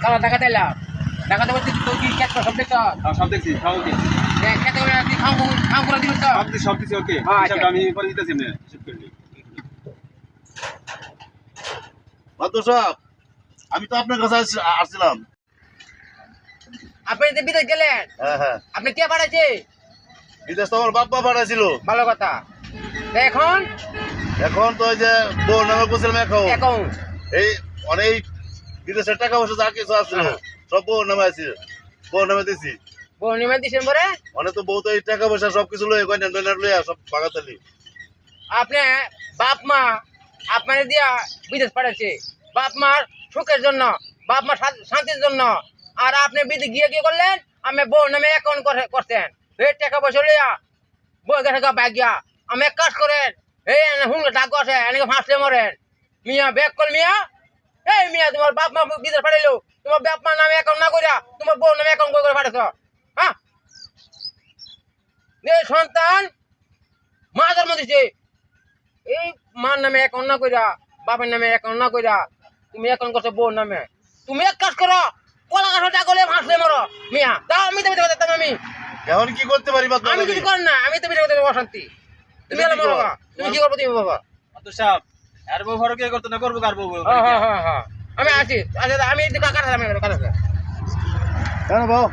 সারা টাকা দিলাম টাকা দেবো তুই কি ক্যাচ সব দেখছ সব দেখছি সব ওকে খেতে করে তুই খাও করে দিবি তো সব কিছু ওকে হিসাবটা আমি পরে দিতেছি না হিসাব করে মাদু সাহেব আমি তো আপনার কাছে আসছিলাম। আপনি যে বিদেশ গেলেন হ্যাঁ হ্যাঁ, আপনি কে পাঠাইছে বিদেশ তো আমার বাপ্পা পাঠাইছিল। ভালো কথা তো এখন এখন তো ওই যে বউ নামে বলছিলাম এখন এই অনেক বিদেশের টাকা পয়সা যা কিছু আসছিল সব বউ নামে আছে, বউ নামে দিছি। পূর্ণিমা ডিসেম্বরে অনেক তো বউ তো এই টাকা পয়সা সবকিছু লয়ে গয়না টয়না লইয়া সব বাগাতালি। আপনি বাপ মা আপনার দিয়া বিদেশ পাঠাচ্ছে বাপ মার সুখের জন্য বাপ মার শান্তির জন্য। আর আপনি বিদেশ গিয়ে কি করলেন আমি বউ নামে অ্যাকাউন্ট করছেন এই টাকা পয়সা লইয়া বই গেছে বাইক গিয়া আমি এক কাজ করেন এই হুঙ্গে ডাক আছে এনেকে ফাঁসলে মরেন মিয়া ব্যাক কল মিয়া এই মিয়া তোমার বাপ মা বিদেশ পাঠাইলো তোমার বাপ মার নামে অ্যাকাউন্ট না করিয়া তোমার বউ নামে অ্যাকাউন্ট করে পাঠাচ্ছ। হ্যাঁ এই সন্তান মা জন্ম দিছে এই মার নামে অ্যাকাউন্ট না কইরা বাপের নামে অ্যাকাউন্ট না কইরা তুমি অ্যাকাউন্ট করছো বউর নামে। তুমি এক কাজ করো কলা গাছ ডাকলে ফাঁসলে মরো মিয়া দাও আমি তো বেঁচে যেতাম আমি এখন কি করতে পারি বাদ আমি কিছু কর না আমি তো বেঁচে যেতাম অশান্তি তুমি এলো মরো তুমি কি করবো তুমি বাবা মাদু সাহেব আর বউ ঘর কে করতে না করবো কার বউ হ্যাঁ আমি আছি আচ্ছা আমি কাকা কেন বউ